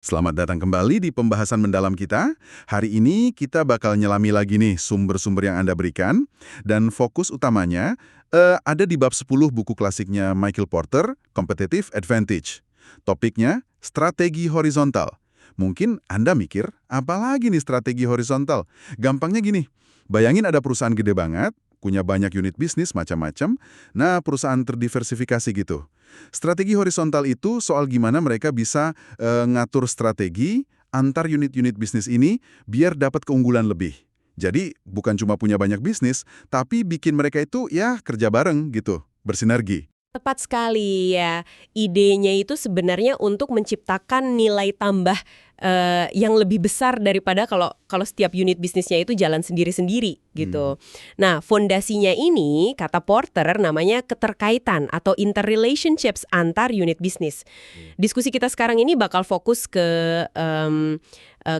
Selamat datang kembali di pembahasan mendalam kita. Hari ini kita bakal nyelami lagi nih sumber-sumber yang Anda berikan. Dan fokus utamanya ada di bab 10 buku klasiknya Michael Porter, Competitive Advantage. Topiknya, strategi horizontal. Mungkin Anda mikir, apalagi nih strategi horizontal? Gampangnya gini, bayangin ada perusahaan gede banget, punya banyak unit bisnis macam-macam, nah perusahaan terdiversifikasi gitu. Strategi horizontal itu soal gimana mereka bisa ngatur strategi antar unit-unit bisnis ini biar dapat keunggulan lebih. Jadi bukan cuma punya banyak bisnis, tapi bikin mereka itu ya kerja bareng gitu, bersinergi. Tepat sekali ya. Idenya itu sebenarnya untuk menciptakan nilai tambah yang lebih besar daripada kalau kalau setiap unit bisnisnya itu jalan sendiri-sendiri gitu. Nah, fondasinya ini kata Porter namanya keterkaitan atau interrelationships antar unit bisnis. Diskusi kita sekarang ini bakal fokus ke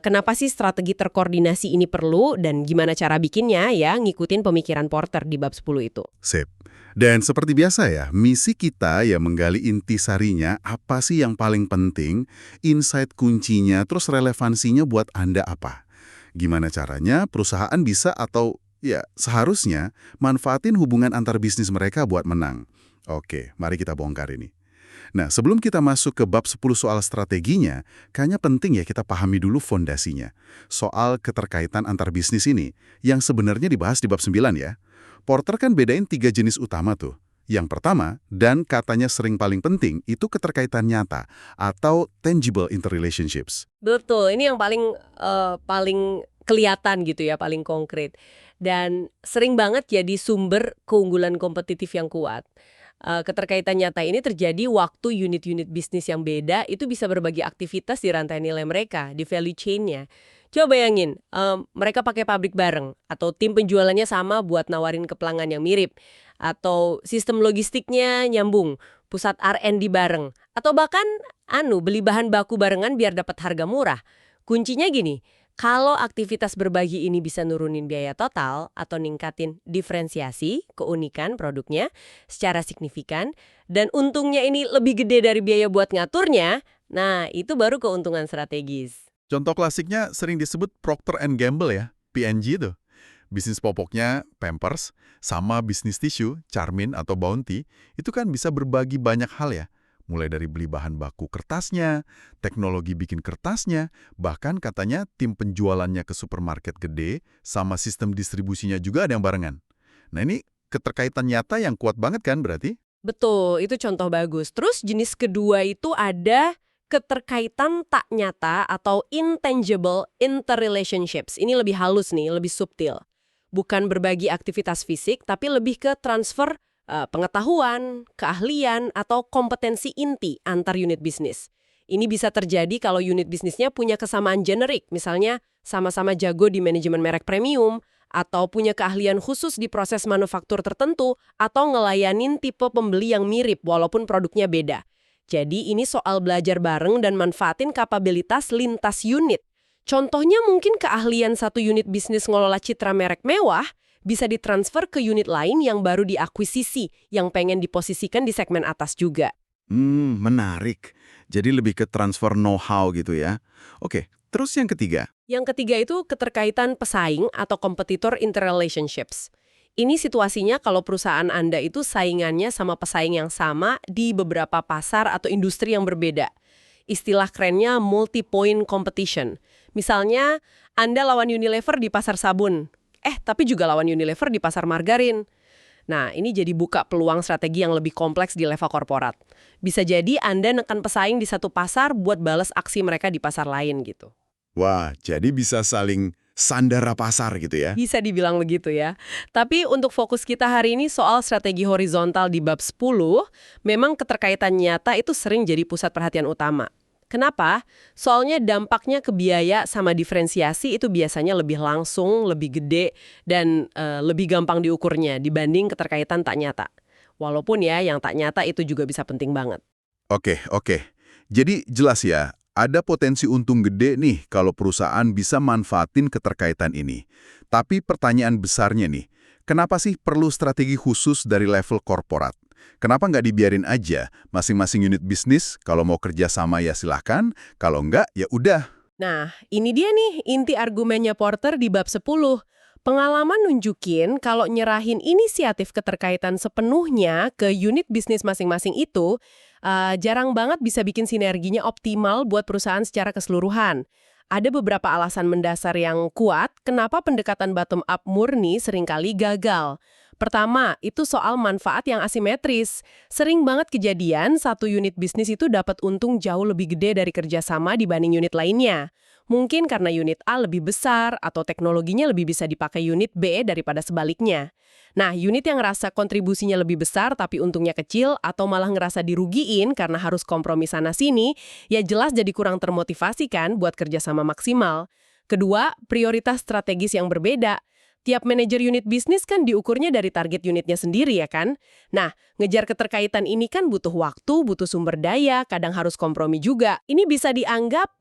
kenapa sih strategi terkoordinasi ini perlu dan gimana cara bikinnya ya, ngikutin pemikiran Porter di bab 10 itu. Sip. Dan seperti biasa ya, misi kita ya menggali intisarinya apa sih yang paling penting, insight kuncinya, terus relevansinya buat Anda apa. Gimana caranya perusahaan bisa atau ya seharusnya manfaatin hubungan antar bisnis mereka buat menang. Oke, mari kita bongkar ini. Nah, sebelum kita masuk ke bab 10 soal strateginya, kayaknya penting ya kita pahami dulu fondasinya. Soal keterkaitan antar bisnis ini, yang sebenarnya dibahas di bab 9 ya. Porter kan bedain 3 jenis utama tuh. Yang pertama, dan katanya sering paling penting, itu keterkaitan nyata atau tangible interrelationships. Betul, ini yang paling kelihatan gitu ya, paling konkret. Dan sering banget jadi sumber keunggulan kompetitif yang kuat. Keterkaitan nyata ini terjadi waktu unit-unit bisnis yang beda itu bisa berbagi aktivitas di rantai nilai mereka, di value chain-nya. Coba bayangin, mereka pakai pabrik bareng, atau tim penjualannya sama buat nawarin ke pelanggan yang mirip, atau sistem logistiknya nyambung, pusat R&D bareng, atau bahkan beli bahan baku barengan biar dapat harga murah. Kuncinya gini, kalau aktivitas berbagi ini bisa nurunin biaya total atau ningkatin diferensiasi, keunikan produknya secara signifikan, dan untungnya ini lebih gede dari biaya buat ngaturnya, nah itu baru keuntungan strategis. Contoh klasiknya sering disebut Procter and Gamble ya, P&G itu. Bisnis popoknya Pampers sama bisnis tisu, Charmin atau Bounty, itu kan bisa berbagi banyak hal ya. Mulai dari beli bahan baku kertasnya, teknologi bikin kertasnya, bahkan katanya tim penjualannya ke supermarket gede, sama sistem distribusinya juga ada yang barengan. Nah ini keterkaitan nyata yang kuat banget kan berarti? Betul, itu contoh bagus. Terus jenis kedua itu ada keterkaitan tak nyata atau intangible interrelationships. Ini lebih halus nih, lebih subtil. Bukan berbagi aktivitas fisik, tapi lebih ke transfer pengetahuan, keahlian, atau kompetensi inti antar unit bisnis. Ini bisa terjadi kalau unit bisnisnya punya kesamaan generik, misalnya sama-sama jago di manajemen merek premium, atau punya keahlian khusus di proses manufaktur tertentu, atau ngelayanin tipe pembeli yang mirip walaupun produknya beda. Jadi ini soal belajar bareng dan manfaatin kapabilitas lintas unit. Contohnya mungkin keahlian satu unit bisnis ngelola citra merek mewah bisa ditransfer ke unit lain yang baru diakuisisi, yang pengen diposisikan di segmen atas juga. Menarik. Jadi lebih ke transfer know-how gitu ya. Oke, terus yang ketiga. Yang ketiga itu keterkaitan pesaing atau competitor interrelationships. Ini situasinya kalau perusahaan Anda itu saingannya sama pesaing yang sama di beberapa pasar atau industri yang berbeda. Istilah kerennya multi-point competition. Misalnya, Anda lawan Unilever di pasar sabun, tapi juga lawan Unilever di pasar margarin. Nah, ini jadi buka peluang strategi yang lebih kompleks di level korporat. Bisa jadi Anda nekan pesaing di satu pasar buat balas aksi mereka di pasar lain gitu. Wah, jadi bisa saling sandara pasar gitu ya? Bisa dibilang begitu ya. Tapi untuk fokus kita hari ini soal strategi horizontal di bab 10, memang keterkaitan nyata itu sering jadi pusat perhatian utama. Kenapa? Soalnya dampaknya ke biaya sama diferensiasi itu biasanya lebih langsung, lebih gede, dan lebih gampang diukurnya dibanding keterkaitan tak nyata. Walaupun ya yang tak nyata itu juga bisa penting banget. Oke. Jadi jelas ya, ada potensi untung gede nih kalau perusahaan bisa manfaatin keterkaitan ini. Tapi pertanyaan besarnya nih, kenapa sih perlu strategi khusus dari level korporat? Kenapa nggak dibiarin aja? Masing-masing unit bisnis, kalau mau kerja sama ya silahkan, kalau nggak ya udah. Nah, ini dia nih inti argumennya Porter di bab 10. Pengalaman nunjukin kalau nyerahin inisiatif keterkaitan sepenuhnya ke unit bisnis masing-masing itu jarang banget bisa bikin sinerginya optimal buat perusahaan secara keseluruhan. Ada beberapa alasan mendasar yang kuat kenapa pendekatan bottom-up murni seringkali gagal. Pertama, itu soal manfaat yang asimetris. Sering banget kejadian satu unit bisnis itu dapat untung jauh lebih gede dari kerjasama dibanding unit lainnya. Mungkin karena unit A lebih besar atau teknologinya lebih bisa dipakai unit B daripada sebaliknya. Nah, unit yang ngerasa kontribusinya lebih besar tapi untungnya kecil atau malah ngerasa dirugiin karena harus kompromi sana-sini, ya jelas jadi kurang termotivasi kan buat kerjasama maksimal. Kedua, prioritas strategis yang berbeda. Tiap manajer unit bisnis kan diukurnya dari target unitnya sendiri ya kan? Nah, ngejar keterkaitan ini kan butuh waktu, butuh sumber daya, kadang harus kompromi juga. Ini bisa dianggap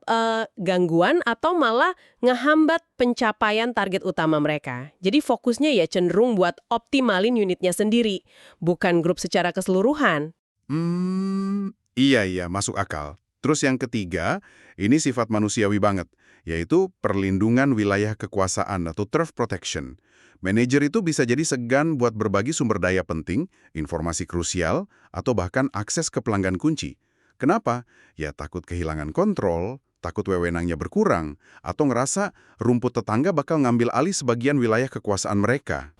gangguan atau malah ngehambat pencapaian target utama mereka. Jadi fokusnya ya cenderung buat optimalin unitnya sendiri, bukan grup secara keseluruhan. Iya, masuk akal. Terus yang ketiga, ini sifat manusiawi banget, yaitu perlindungan wilayah kekuasaan atau turf protection. Manajer itu bisa jadi segan buat berbagi sumber daya penting, informasi krusial, atau bahkan akses ke pelanggan kunci. Kenapa? Ya takut kehilangan kontrol, takut wewenangnya berkurang, atau ngerasa rumput tetangga bakal ngambil alih sebagian wilayah kekuasaan mereka.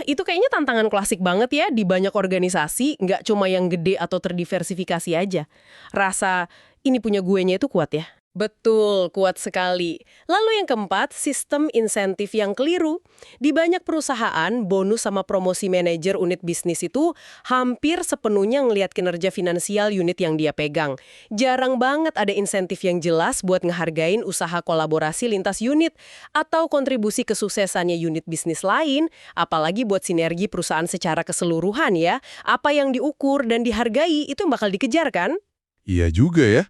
Itu kayaknya tantangan klasik banget ya di banyak organisasi, nggak cuma yang gede atau terdiversifikasi aja. Rasa ini punya guenya itu kuat ya? Betul, kuat sekali. Lalu yang keempat, sistem insentif yang keliru. Di banyak perusahaan, bonus sama promosi manajer unit bisnis itu hampir sepenuhnya ngelihat kinerja finansial unit yang dia pegang. Jarang banget ada insentif yang jelas buat ngehargain usaha kolaborasi lintas unit atau kontribusi kesuksesannya unit bisnis lain, apalagi buat sinergi perusahaan secara keseluruhan ya. Apa yang diukur dan dihargai itu yang bakal dikejar kan? Iya juga ya.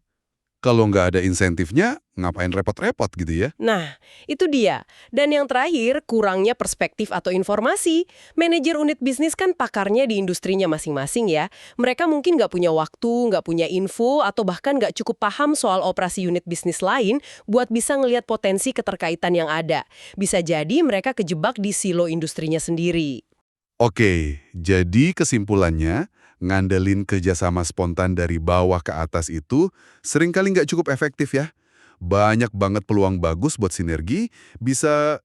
Kalau nggak ada insentifnya, ngapain repot-repot gitu ya? Nah, itu dia. Dan yang terakhir, kurangnya perspektif atau informasi. Manajer unit bisnis kan pakarnya di industrinya masing-masing ya. Mereka mungkin nggak punya waktu, nggak punya info, atau bahkan nggak cukup paham soal operasi unit bisnis lain buat bisa ngelihat potensi keterkaitan yang ada. Bisa jadi mereka kejebak di silo industrinya sendiri. Oke, jadi kesimpulannya, ngandelin kerjasama spontan dari bawah ke atas itu seringkali nggak cukup efektif ya. Banyak banget peluang bagus buat sinergi, bisa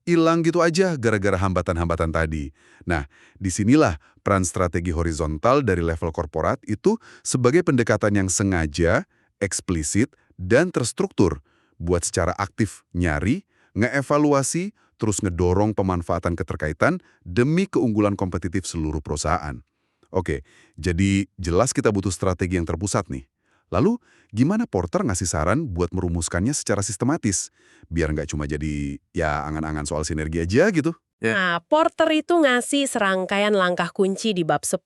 hilang gitu aja gara-gara hambatan-hambatan tadi. Nah, disinilah peran strategi horizontal dari level korporat itu sebagai pendekatan yang sengaja, eksplisit, dan terstruktur buat secara aktif nyari, ngeevaluasi, terus ngedorong pemanfaatan keterkaitan demi keunggulan kompetitif seluruh perusahaan. Oke, jadi jelas kita butuh strategi yang terpusat nih. Lalu, gimana Porter ngasih saran buat merumuskannya secara sistematis? Biar nggak cuma jadi ya angan-angan soal sinergi aja gitu. Nah, Porter itu ngasih serangkaian langkah kunci di bab 10.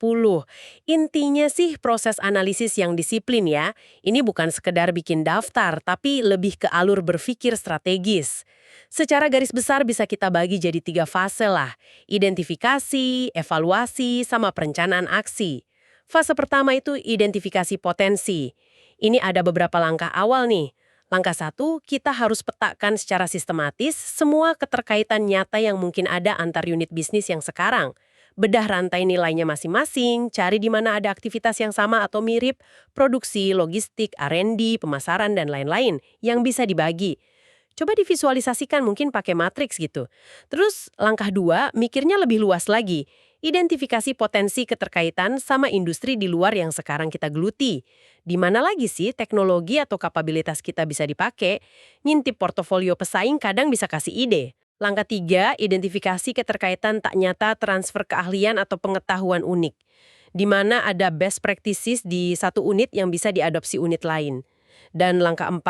Intinya sih proses analisis yang disiplin ya. Ini bukan sekedar bikin daftar, tapi lebih ke alur berpikir strategis. Secara garis besar bisa kita bagi jadi 3 fase lah. Identifikasi, evaluasi, sama perencanaan aksi. Fase pertama itu identifikasi potensi. Ini ada beberapa langkah awal nih. Langkah 1, kita harus petakan secara sistematis semua keterkaitan nyata yang mungkin ada antar unit bisnis yang sekarang. Bedah rantai nilainya masing-masing, cari di mana ada aktivitas yang sama atau mirip, produksi, logistik, R&D, pemasaran, dan lain-lain yang bisa dibagi. Coba divisualisasikan mungkin pakai matriks gitu. Terus langkah 2, mikirnya lebih luas lagi. Identifikasi potensi keterkaitan sama industri di luar yang sekarang kita geluti. Di mana lagi sih teknologi atau kapabilitas kita bisa dipakai? Ngintip portofolio pesaing kadang bisa kasih ide. Langkah 3, identifikasi keterkaitan tak nyata transfer keahlian atau pengetahuan unik. Di mana ada best practices di satu unit yang bisa diadopsi unit lain. Dan langkah 4,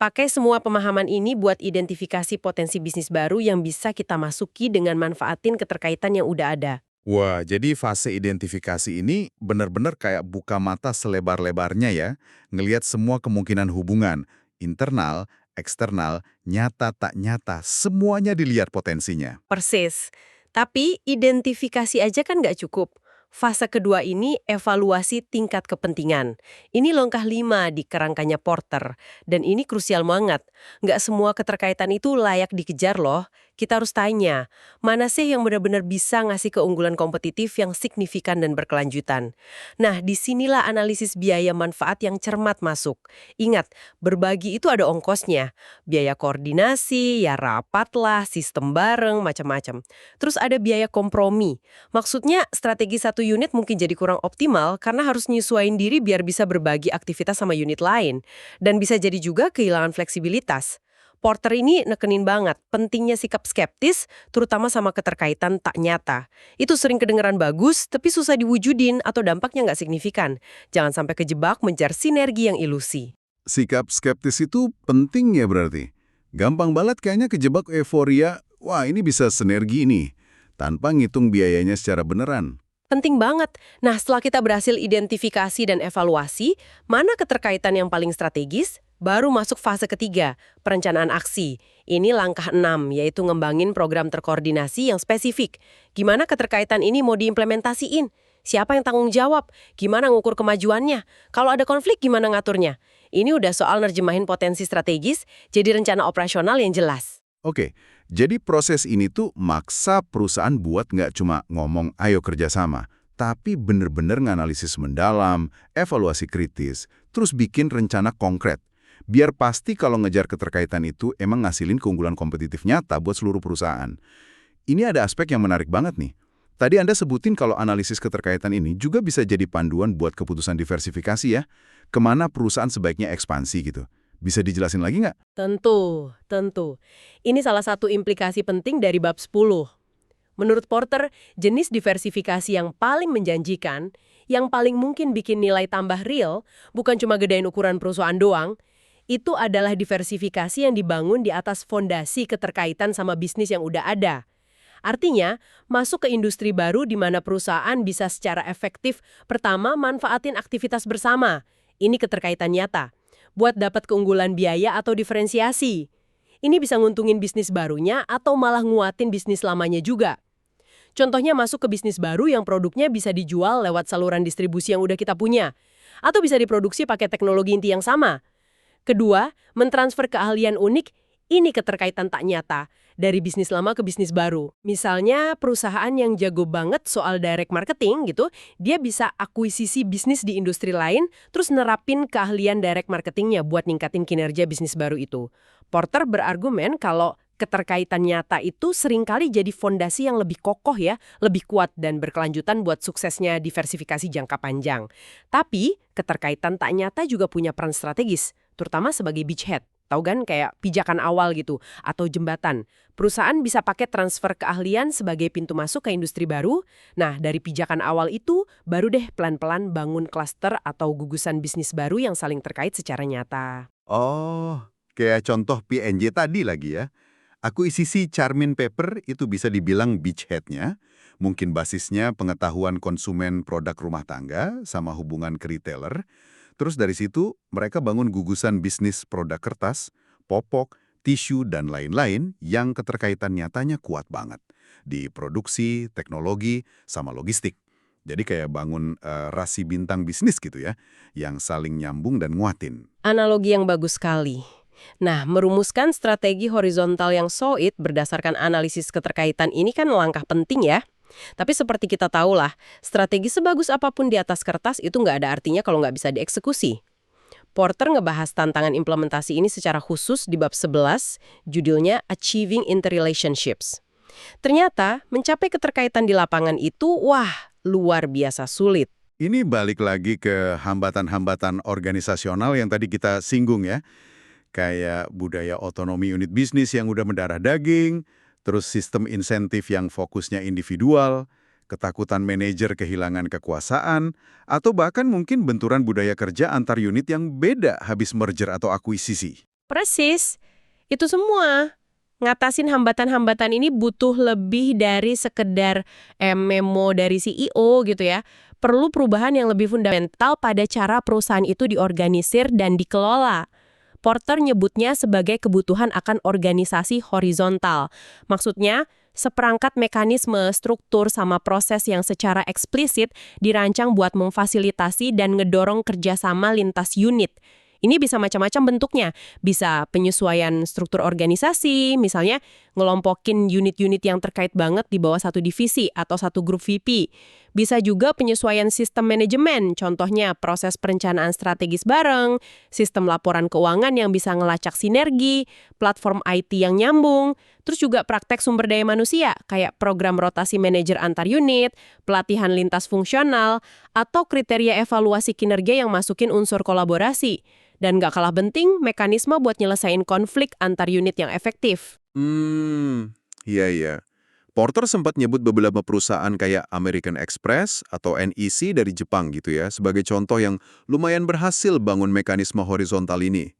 pakai semua pemahaman ini buat identifikasi potensi bisnis baru yang bisa kita masuki dengan manfaatin keterkaitan yang udah ada. Wah, jadi fase identifikasi ini benar-benar kayak buka mata selebar-lebarnya ya, ngelihat semua kemungkinan hubungan, internal, eksternal, nyata tak nyata, semuanya dilihat potensinya. Persis. Tapi identifikasi aja kan nggak cukup. Fase kedua ini evaluasi tingkat kepentingan. Ini langkah 5 di kerangkanya Porter. Dan ini krusial banget. Nggak semua keterkaitan itu layak dikejar loh. Kita harus tanya, mana sih yang benar-benar bisa ngasih keunggulan kompetitif yang signifikan dan berkelanjutan. Nah, disinilah analisis biaya manfaat yang cermat masuk. Ingat, berbagi itu ada ongkosnya. Biaya koordinasi, ya rapat lah, sistem bareng, macam-macam. Terus ada biaya kompromi. Maksudnya strategi satu unit mungkin jadi kurang optimal karena harus nyesuaiin diri biar bisa berbagi aktivitas sama unit lain. Dan bisa jadi juga kehilangan fleksibilitas. Porter ini nekenin banget pentingnya sikap skeptis, terutama sama keterkaitan tak nyata. Itu sering kedengeran bagus, tapi susah diwujudin atau dampaknya nggak signifikan. Jangan sampai kejebak mengejar sinergi yang ilusi. Sikap skeptis itu penting ya berarti. Gampang banget kayaknya kejebak euforia, wah ini bisa sinergi nih, tanpa ngitung biayanya secara beneran. Penting banget. Nah, setelah kita berhasil identifikasi dan evaluasi, mana keterkaitan yang paling strategis? Baru masuk fase ketiga, perencanaan aksi. Ini langkah 6, yaitu ngembangin program terkoordinasi yang spesifik. Gimana keterkaitan ini mau diimplementasiin? Siapa yang tanggung jawab? Gimana ngukur kemajuannya? Kalau ada konflik, gimana ngaturnya? Ini udah soal nerjemahin potensi strategis, jadi rencana operasional yang jelas. Oke, jadi proses ini tuh maksa perusahaan buat nggak cuma ngomong ayo kerjasama, tapi bener-bener nganalisis mendalam, evaluasi kritis, terus bikin rencana konkret. Biar pasti kalau ngejar keterkaitan itu emang ngasilin keunggulan kompetitif nyata buat seluruh perusahaan. Ini ada aspek yang menarik banget nih. Tadi Anda sebutin kalau analisis keterkaitan ini juga bisa jadi panduan buat keputusan diversifikasi ya. Kemana perusahaan sebaiknya ekspansi gitu. Bisa dijelasin lagi nggak? Tentu, tentu. Ini salah satu implikasi penting dari bab 10. Menurut Porter, jenis diversifikasi yang paling menjanjikan, yang paling mungkin bikin nilai tambah real, bukan cuma gedein ukuran perusahaan doang, itu adalah diversifikasi yang dibangun di atas fondasi keterkaitan sama bisnis yang udah ada. Artinya, masuk ke industri baru di mana perusahaan bisa secara efektif pertama manfaatin aktivitas bersama. Ini keterkaitan nyata. Buat dapat keunggulan biaya atau diferensiasi. Ini bisa nguntungin bisnis barunya atau malah nguatin bisnis lamanya juga. Contohnya masuk ke bisnis baru yang produknya bisa dijual lewat saluran distribusi yang udah kita punya. Atau bisa diproduksi pakai teknologi inti yang sama. Kedua, mentransfer keahlian unik, ini keterkaitan tak nyata, dari bisnis lama ke bisnis baru. Misalnya, perusahaan yang jago banget soal direct marketing gitu, dia bisa akuisisi bisnis di industri lain, terus nerapin keahlian direct marketingnya buat ningkatin kinerja bisnis baru itu. Porter berargumen kalau keterkaitan nyata itu seringkali jadi fondasi yang lebih kokoh ya, lebih kuat dan berkelanjutan buat suksesnya diversifikasi jangka panjang. Tapi, keterkaitan tak nyata juga punya peran strategis, terutama sebagai beachhead. Tahu kan kayak pijakan awal gitu, atau jembatan. Perusahaan bisa pakai transfer keahlian sebagai pintu masuk ke industri baru. Nah, dari pijakan awal itu, baru deh pelan-pelan bangun klaster atau gugusan bisnis baru yang saling terkait secara nyata. Oh, kayak contoh PNJ tadi lagi ya. Akuisisi Charmin Paper itu bisa dibilang beachhead-nya. Mungkin basisnya pengetahuan konsumen produk rumah tangga sama hubungan ke retailer. Terus dari situ mereka bangun gugusan bisnis produk kertas, popok, tisu, dan lain-lain yang keterkaitan nyatanya kuat banget. Di produksi, teknologi, sama logistik. Jadi kayak bangun rasi bintang bisnis gitu ya, yang saling nyambung dan nguatin. Analogi yang bagus sekali. Nah, merumuskan strategi horizontal yang solid berdasarkan analisis keterkaitan ini kan langkah penting ya. Tapi seperti kita tahu lah, strategi sebagus apapun di atas kertas itu nggak ada artinya kalau nggak bisa dieksekusi. Porter ngebahas tantangan implementasi ini secara khusus di bab 11, judulnya Achieving Interrelationships. Ternyata, mencapai keterkaitan di lapangan itu, wah, luar biasa sulit. Ini balik lagi ke hambatan-hambatan organisasional yang tadi kita singgung ya. Kayak budaya otonomi unit bisnis yang udah mendarah daging, terus sistem insentif yang fokusnya individual, ketakutan manajer kehilangan kekuasaan, atau bahkan mungkin benturan budaya kerja antar unit yang beda habis merger atau akuisisi. Persis, itu semua. Ngatasin hambatan-hambatan ini butuh lebih dari sekedar memo dari CEO gitu ya. Perlu perubahan yang lebih fundamental pada cara perusahaan itu diorganisir dan dikelola. Porter nyebutnya sebagai kebutuhan akan organisasi horizontal. Maksudnya, seperangkat mekanisme, struktur, sama proses yang secara eksplisit dirancang buat memfasilitasi dan ngedorong kerjasama lintas unit. Ini bisa macam-macam bentuknya. Bisa penyesuaian struktur organisasi, misalnya ngelompokin unit-unit yang terkait banget di bawah satu divisi atau satu grup VP. Bisa juga penyesuaian sistem manajemen, contohnya proses perencanaan strategis bareng, sistem laporan keuangan yang bisa ngelacak sinergi, platform IT yang nyambung, terus juga praktek sumber daya manusia, kayak program rotasi manajer antar unit, pelatihan lintas fungsional, atau kriteria evaluasi kinerja yang masukin unsur kolaborasi. Dan nggak kalah penting, mekanisme buat nyelesain konflik antar unit yang efektif. Iya. Porter sempat nyebut beberapa perusahaan kayak American Express atau NEC dari Jepang gitu ya, sebagai contoh yang lumayan berhasil bangun mekanisme horizontal ini.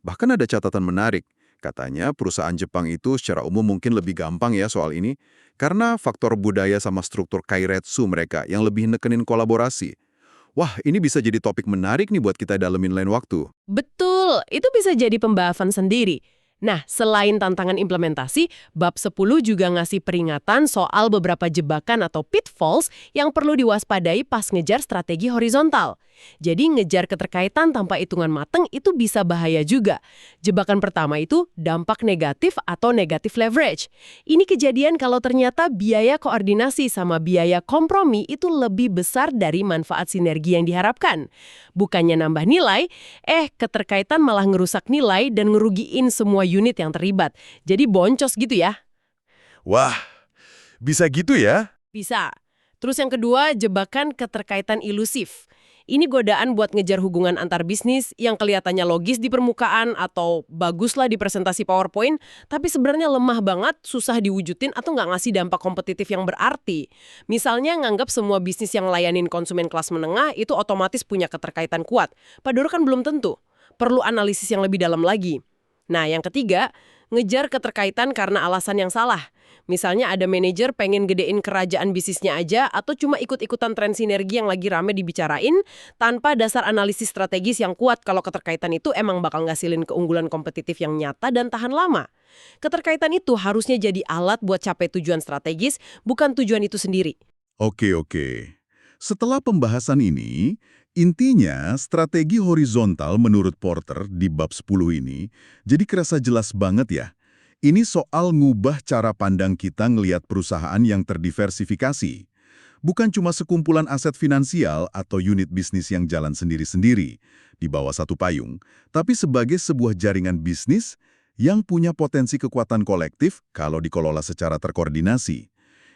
Bahkan ada catatan menarik, katanya perusahaan Jepang itu secara umum mungkin lebih gampang ya soal ini, karena faktor budaya sama struktur kairetsu mereka yang lebih nekenin kolaborasi. Wah, ini bisa jadi topik menarik nih buat kita dalemin lain waktu. Betul, itu bisa jadi pembahasan sendiri. Nah, selain tantangan implementasi, bab 10 juga ngasih peringatan soal beberapa jebakan atau pitfalls yang perlu diwaspadai pas ngejar strategi horizontal. Jadi ngejar keterkaitan tanpa hitungan mateng itu bisa bahaya juga. Jebakan pertama itu dampak negatif atau negatif leverage. Ini kejadian kalau ternyata biaya koordinasi sama biaya kompromi itu lebih besar dari manfaat sinergi yang diharapkan. Bukannya nambah nilai, keterkaitan malah ngerusak nilai dan ngerugiin semua unit yang terlibat. Jadi boncos gitu ya. Wah, bisa gitu ya? Bisa. Terus yang kedua, jebakan keterkaitan ilusif. Ini godaan buat ngejar hubungan antar bisnis yang kelihatannya logis di permukaan atau baguslah di presentasi PowerPoint, tapi sebenarnya lemah banget, susah diwujudin atau nggak ngasih dampak kompetitif yang berarti. Misalnya nganggap semua bisnis yang layanin konsumen kelas menengah itu otomatis punya keterkaitan kuat. Padahal kan belum tentu. Perlu analisis yang lebih dalam lagi. Nah, yang ketiga, ngejar keterkaitan karena alasan yang salah. Misalnya ada manajer pengen gedein kerajaan bisnisnya aja atau cuma ikut-ikutan tren sinergi yang lagi rame dibicarain tanpa dasar analisis strategis yang kuat kalau keterkaitan itu emang bakal ngasilin keunggulan kompetitif yang nyata dan tahan lama. Keterkaitan itu harusnya jadi alat buat capai tujuan strategis, bukan tujuan itu sendiri. Oke. Setelah pembahasan ini, intinya strategi horizontal menurut Porter di bab 10 ini jadi kerasa jelas banget ya. Ini soal ngubah cara pandang kita ngelihat perusahaan yang terdiversifikasi. Bukan cuma sekumpulan aset finansial atau unit bisnis yang jalan sendiri-sendiri di bawah satu payung, tapi sebagai sebuah jaringan bisnis yang punya potensi kekuatan kolektif kalau dikelola secara terkoordinasi.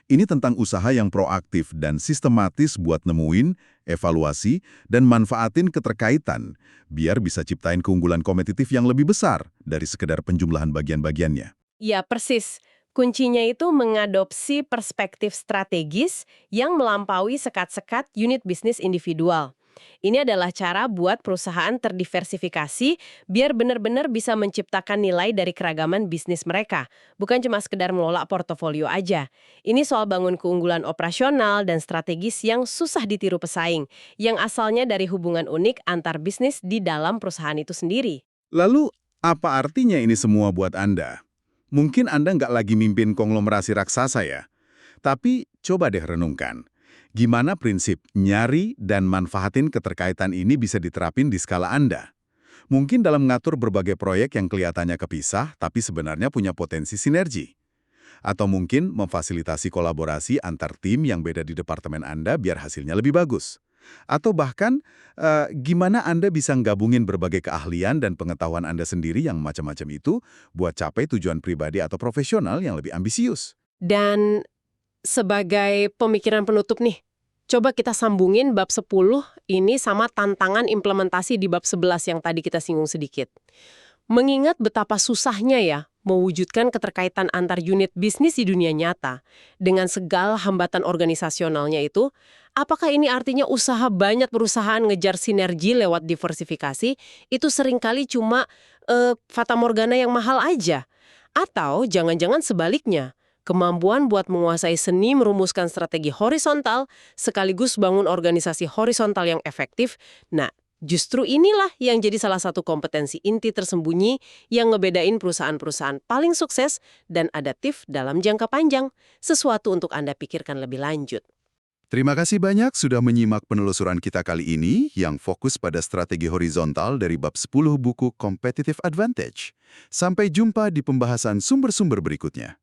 Ini tentang usaha yang proaktif dan sistematis buat nemuin, evaluasi, dan manfaatin keterkaitan, biar bisa ciptain keunggulan kompetitif yang lebih besar dari sekedar penjumlahan bagian-bagiannya. Ya, persis. Kuncinya itu mengadopsi perspektif strategis yang melampaui sekat-sekat unit bisnis individual. Ini adalah cara buat perusahaan terdiversifikasi biar benar-benar bisa menciptakan nilai dari keragaman bisnis mereka. Bukan cuma sekedar mengelola portofolio aja. Ini soal bangun keunggulan operasional dan strategis yang susah ditiru pesaing, yang asalnya dari hubungan unik antar bisnis di dalam perusahaan itu sendiri. Lalu, apa artinya ini semua buat Anda? Mungkin Anda nggak lagi mimpin konglomerasi raksasa ya. Tapi coba deh renungkan. Gimana prinsip nyari dan manfaatin keterkaitan ini bisa diterapin di skala Anda? Mungkin dalam mengatur berbagai proyek yang kelihatannya kepisah, tapi sebenarnya punya potensi sinergi. Atau mungkin memfasilitasi kolaborasi antar tim yang beda di departemen Anda biar hasilnya lebih bagus. Atau bahkan, gimana Anda bisa gabungin berbagai keahlian dan pengetahuan Anda sendiri yang macam-macam itu buat capai tujuan pribadi atau profesional yang lebih ambisius. Dan sebagai pemikiran penutup nih, coba kita sambungin bab 10 ini sama tantangan implementasi di bab 11 yang tadi kita singgung sedikit. Mengingat betapa susahnya ya mewujudkan keterkaitan antar unit bisnis di dunia nyata dengan segala hambatan organisasionalnya itu, apakah ini artinya usaha banyak perusahaan ngejar sinergi lewat diversifikasi itu seringkali cuma fatamorgana yang mahal aja? Atau jangan-jangan sebaliknya, kemampuan buat menguasai seni merumuskan strategi horizontal sekaligus bangun organisasi horizontal yang efektif, nah Justru inilah yang jadi salah satu kompetensi inti tersembunyi yang ngebedain perusahaan-perusahaan paling sukses dan adaptif dalam jangka panjang. Sesuatu untuk Anda pikirkan lebih lanjut. Terima kasih banyak sudah menyimak penelusuran kita kali ini yang fokus pada strategi horizontal dari bab 10 buku Competitive Advantage. Sampai jumpa di pembahasan sumber-sumber berikutnya.